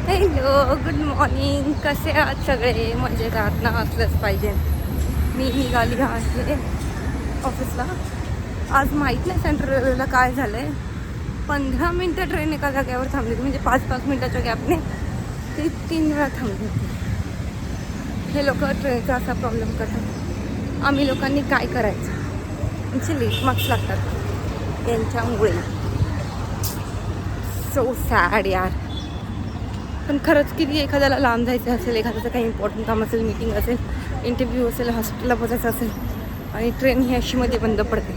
Hello, good morning. कसे आहात सगळे? मजेत आहात ना? असलंच पाहिजे. मी निघाली आहे ऑफिसला. आज माहीत नाही सेंट्रल रेल्वेला काय झालं आहे. 15 मिनटं ट्रेन एका जागेवर थांबली होती, म्हणजे 5-5 मिनटाच्या गॅपने ती 3 वेळा थांबली होती. हे लोक ट्रेनचा असा प्रॉब्लेम करतात. आम्ही लोकांनी काय करायचं? आमचे लेट मार्क्स लागतात यांच्यामुळे. सो सॅड यार. पण खरंच किती एखाद्याला लांब जायचं असेल, एखाद्याचं काही इम्पॉर्टंट काम असेल, मीटिंग असेल, इंटरव्ह्यू असेल, हॉस्पिटलला पोचायचं असेल आणि ट्रेन ही अशी मध्ये बंद पडते.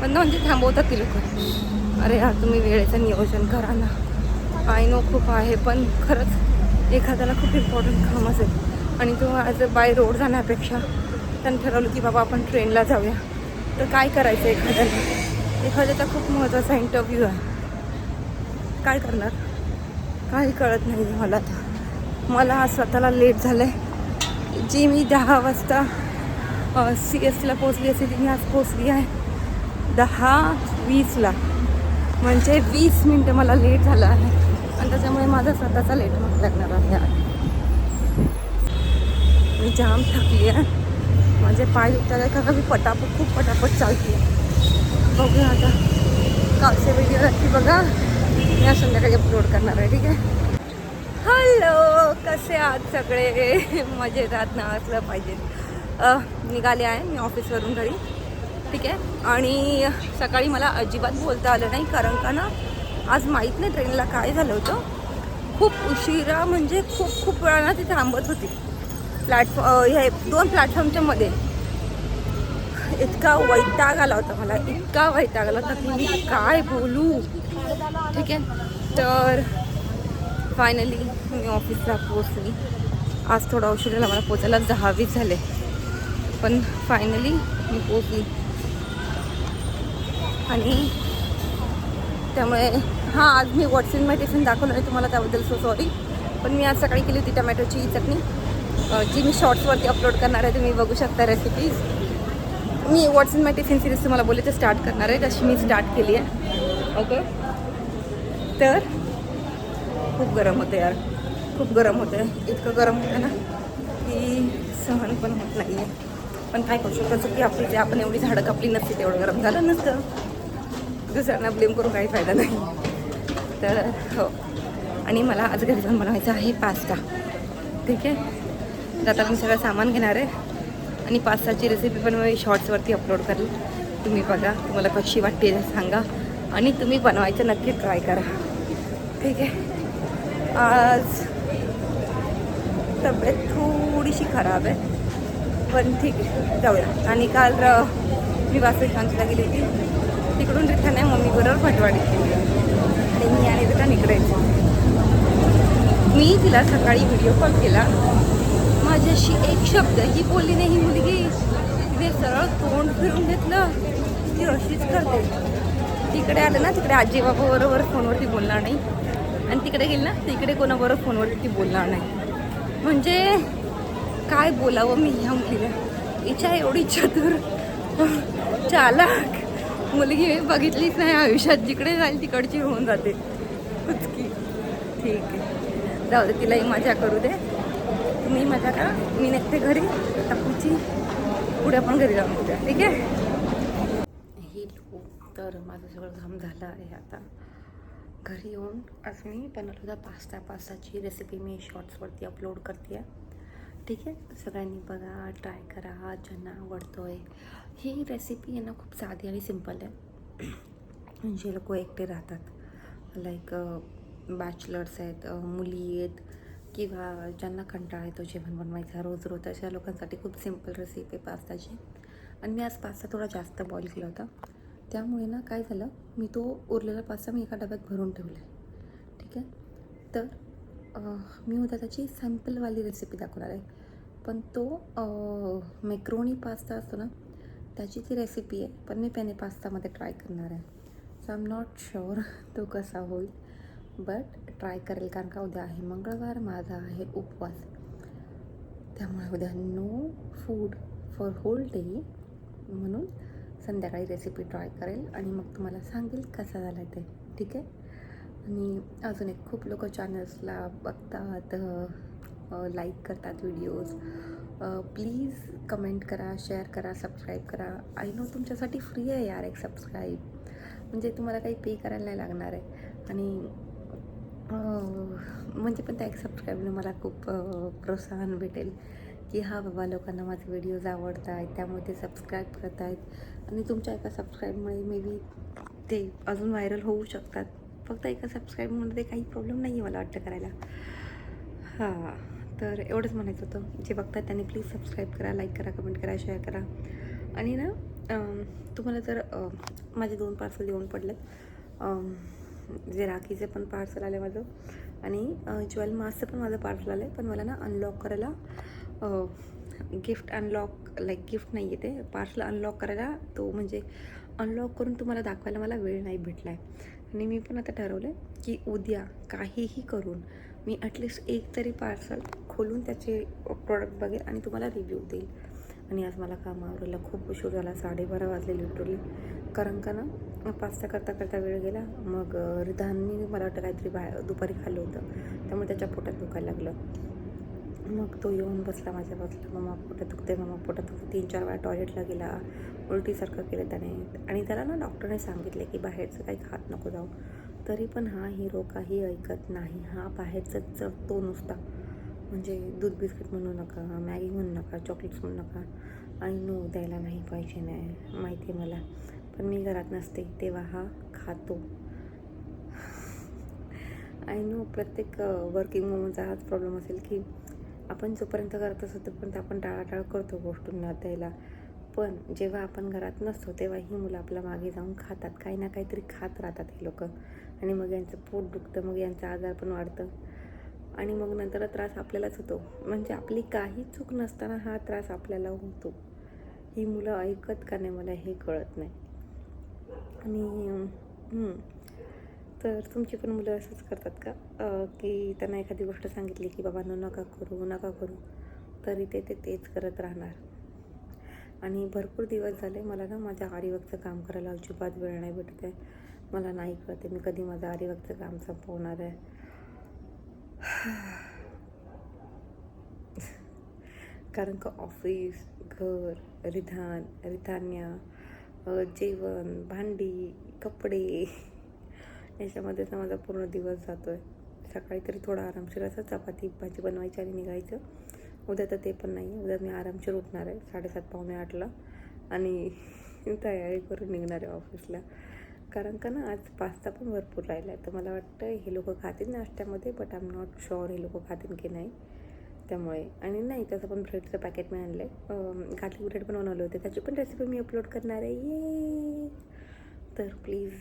बंद म्हणजे थांबवतात ती लोक. अरे यार, तुम्ही वेळेचं नियोजन करा ना. आय नो खूप आहे, पण खरंच एखाद्याला खूप इम्पॉर्टंट काम असेल आणि तो ॲज अ बाय रोड जाण्यापेक्षा त्यांनी ठरवलं की बाबा आपण ट्रेनला जाऊया, तर काय करायचं एखाद्याचा खूप महत्त्वाचा इंटरव्ह्यू आहे. काय करणार? काही कळत नाही मला. तर मला स्वतःला लेट झालं आहे. जी मी 10 वाजता CSTला पोचली असेल, ती मी आज पोचली आहे 10:20ला. म्हणजे 20 मिनटं मला लेट झालं आहे आणि त्याच्यामुळे माझा स्वतःचा लेट मार्क लागणार आहे आज. मी जाम थकली आहे. माझे पाय दुखतात आहे, का मी खूप पटापट चालते आहे. बघूया आता कालचे व्हिडिओ नक्की बघा. मी आज संध्याकाळी अपलोड करणार आहे. ठीक आहे. हॅलो, कसे आहात सगळे? मजेत आहात ना? असलं पाहिजे. निघाले आहे मी ऑफिसवरून घरी. ठीक आहे. आणि सकाळी मला अजिबात बोलता आलं नाही, कारण का ना आज माहीत नाही ट्रेनला काय झालं होतं. खूप उशिरा, म्हणजे खूप वेळा ना ती थांबत होती हे 2 प्लॅटफॉर्मच्या मध्ये. इतका वैताग आला होता मला, इतका वैताग आला होता की मी काय बोलू. ठीक आहे. तर फायनली मी ऑफिसला पोचली. आज थोडा उशीर झाला मला पोचायला, 10:20 झाले, पण फायनली मी पोचली. आणि त्यामुळे हां, आज मी व्हॉट्सअप मध्ये टिफिन दाखवलं आहे तुम्हाला, त्याबद्दल सो सॉरी. पण मी आज सकाळी केली होती टमॅटोची चटणी, जी मी शॉर्ट्सवरती अपलोड करणार आहे. तुम्ही बघू शकता रेसिपीज. मी व्हॉट्सअप मध्ये टिफिन सिरीज तुम्हाला बोलले ते स्टार्ट करणार आहे, तशी मी स्टार्ट केली आहे. ओके. तर खूप गरम होतं यार, खूप गरम होतं. इतकं गरम होतं ना की सहन पण होत नाही आहे. पण काय करू शकतो, चुकी आपली. ते आपण एवढी झाडं कापली नसती, तेवढं गरम झालं नसतं. दुसऱ्यांना ब्लेम करून काही फायदा नाही. तर हो, आणि मला आज घरी जाऊन बनवायचं आहे पास्ता. ठीक आहे. तर आता मी सगळं सामान घेणार आहे आणि पास्ताची रेसिपी पण मी शॉर्ट्सवरती अपलोड करेल. तुम्ही बघा, तुम्हाला कशी वाटते सांगा आणि तुम्ही बनवायचं नक्की ट्राय करा. ठीक आहे. आज तब्येत थोडीशी खराब आहे, पण ठीक आहे, जाऊया. आणि काल मी वासुदेवांशीला गेली होती. तिकडून रिटर्न आहे मम्मीबरोबर भटवाडी आणि मी आणि रिटर्न इकडे. मी तिला सकाळी व्हिडिओ कॉल केला, माझ्याशी एक शब्द ही बोलली नाही ही मुलगी. तिने सरळ तोंड फिरून घेतलं. ती अशीच करते. तिकडे आलं ना, तिकडे आजी बाबाबरोबर फोनवरती बोलणार नाही, आणि तिकडे गेली ना, तिकडे कोणाबरोबर फोनवरती ती बोलणार नाही. म्हणजे काय बोलावं मी ह्या मुलीला. हिच्या एवढी चतुर चालाक मुलगी मी बघितलीच नाही आयुष्यात. जिकडे जाईल तिकडची होऊन जाते कुचकी. ठीक आहे, जाऊ दे, तिलाही मजा करू दे. तुम्ही मजा करा, मी निघते घरी. टाकूची पुढे आपण घरी जाऊन बघूया. ठीक आहे. हे लोक तर माझं सगळं काम झालं आहे. आता घरी येऊन आज मी बनवलं होता पास्ताची रेसिपी मी शॉर्ट्सवरती अपलोड करते आहे. ठीक आहे. सगळ्यांनी बघा, ट्राय करा, ज्यांना आवडतो आहे. ही रेसिपी आहे ना खूप साधी आणि सिम्पल आहे. म्हणजे लोक एकटे राहतात, लाईक बॅचलर्स आहेत, मुली आहेत, किंवा ज्यांना कंटाळा येतो जेवण बनवायचा रोज अशा लोकांसाठी खूप सिम्पल रेसिपी आहे पास्ताची. आणि मी आज पास्ता थोडा जास्त बॉईल केला होता, त्यामुळे ना काय झालं, मी तो उरलेला पास्ता मी एका डब्यात भरून ठेवला आहे. ठीक आहे. तर मी उद्या त्याची सॅम्पलवाली रेसिपी दाखवणार आहे. पण तो मॅक्रोनी पास्ता असतो ना, त्याची ती रेसिपी आहे, पण मी पेने पास्तामध्ये ट्राय करणार आहे. So I am not sure तो कसा होईल, बट ट्राय करेल. कारण का उद्या आहे मंगळवार, माझा आहे उपवास, त्यामुळे उद्या no food for whole day. म्हणून संध्याकाळी रेसिपी ट्राय करेल आणि मग तुम्हाला सांगेल कसा झाला ते. ठीक आहे. आणि अजून एक खूप लोक चॅनल्सला बघतात, लाईक करतात व्हिडिओज. प्लीज कमेंट करा, शेअर करा, सबस्क्राईब करा. आय नो तुमच्यासाठी फ्री आहे यार एक सबस्क्राईब, म्हणजे तुम्हाला काही पे करायला नाही लागणार आहे. आणि म्हणजे पण त्या एक सबस्क्राईबने मला खूप प्रोत्साहन भेटेल की हा बाबा लोकांना माझे व्हिडिओज आवडत आहेत, त्यामुळे ते सबस्क्राईब करत आहेत. आणि तुमच्या एका सबस्क्राईबमुळे मे बी ते अजून व्हायरल होऊ शकतात. फक्त एका सबस्क्राईबमध्ये काही प्रॉब्लेम नाही आहे मला वाटतं करायला. हां, तर एवढंच म्हणायचं होतं. जे बघतात त्यांनी प्लीज सबस्क्राईब करा, लाईक करा, कमेंट करा, शेअर करा. आणि ना तुम्हाला जर माझे 2 पार्सल येऊन पडलेत. जे राखीचे पण पार्सल आलं माझं आणि ज्वेल मासचं पण माझं पार्सल आलं आहे. पण मला ना अनलॉक करायला गिफ्ट अनलॉक लाईक गिफ्ट नाही आहे, ते पार्सल अनलॉक करायला तो म्हणजे अनलॉक करून तुम्हाला दाखवायला मला वेळ नाही भेटला आहे. आणि मी पण आता ठरवलं आहे की उद्या काहीही करून मी ॲटलिस्ट एक तरी पार्सल खोलून त्याचे प्रोडक्ट बघेल आणि तुम्हाला रिव्ह्यू देईल. आणि आज मला कामावरला खूप उशीर झाला, 12:30 वाजले लिटरली. कारण का ना पास्ता करता वेळ गेला. मग रिधाननी मला वाटतं काहीतरी बाहेर दुपारी खाल्लं होतं, त्यामुळे त्याच्या पोटात दुखायला लागलं. मग तो येऊन बसला माझ्या बसला, मम्मा पोटात दुखते, मम्मा पोटात दुखते. 3-4 वेळा टॉयलेटला गेला, उलटीसारखं केलं त्याने. आणि त्याला ना डॉक्टरने सांगितले की बाहेरचं काही खात नको जाऊ. तरी पण हा हिरो काही ऐकत नाही. हा बाहेरचं चढतो नुसता. म्हणजे दूध बिस्किट म्हणू नका, मॅगी म्हणू नका, चॉकलेट्स म्हणू नका. आई नो द्यायला नाही पाहिजे, नाही माहिती आहे मला, पण मी घरात नसते तेव्हा हा खातो. आय नो प्रत्येक वर्किंग वुमनचा हाच प्रॉब्लेम असेल की आपण जोपर्यंत करत असतो तोपर्यंत आपण टाळाटाळ करतो गोष्टींना द्यायला. पण जेव्हा आपण घरात नसतो तेव्हा ही मुलं आपल्या मागे जाऊन खातात, काही ना काहीतरी खात राहतात हे लोक. आणि मग यांचं पोट दुखतं, मग यांचं आजार पण वाढतं आणि मग नंतर त्रास आपल्यालाच होतो. म्हणजे आपली काही चूक नसताना हा त्रास आपल्याला होतो. ही मुलं ऐकत का नाही मला हे कळत नाही. आणि तर तुमची पण मुलं असंच करतात का की त्यांना एखादी गोष्ट सांगितली की बाबा नका करू नका करू, तरी ते तेच करत राहणार. आणि भरपूर दिवस झाले मला ना माझ्या आरीवर्कचं काम करायला अजिबात वेळ नाही भेटत आहे. मला नाही कळते मी कधी माझं आरीवर्कचं काम संपवणार आहे. कारण का ऑफिस, घर, रिधान्या, जेवण, भांडी, कपडे याच्यामध्येच माझा पूर्ण दिवस जातो आहे. सकाळी तरी थोडा आरामशीर असं चपाती भाजी बनवायची आणि निघायचं. उद्या तर ते पण नाही आहे. उद्या मी आरामशीर उठणार आहे 7:30-8:45ला आणि तयारी करून निघणार आहे ऑफिसला. कारण का ना आज पास्ता पण भरपूर राहिला आहे. तर मला वाटतं हे लोकं खातील नाश्त्यामध्ये, but I am not sure हे लोकं खातील की नाही. त्यामुळे आणि नाही त्याचं पण ब्रेडचं पॅकेट मी आणलं आहे. गार्लिक ब्रेड पण बनवले होते, त्याची पण रेसिपी मी अपलोड करणार आहे. ये तर प्लीज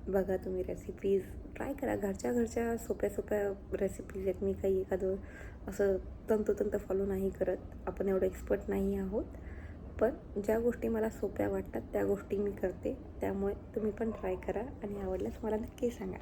बघा तुम्ही रेसिपीज ट्राय करा. घरच्या सोप्या रेसिपीज आहेत. मी काही एखादं असं तंतोतंत फॉलो नाही करत. आपण एवढं एक्सपर्ट नाही आहोत, पण ज्या गोष्टी मला सोप्या वाटतात त्या गोष्टी मी करते. त्यामुळे तुम्ही पण ट्राय करा आणि आवडल्यास मला नक्की सांगा.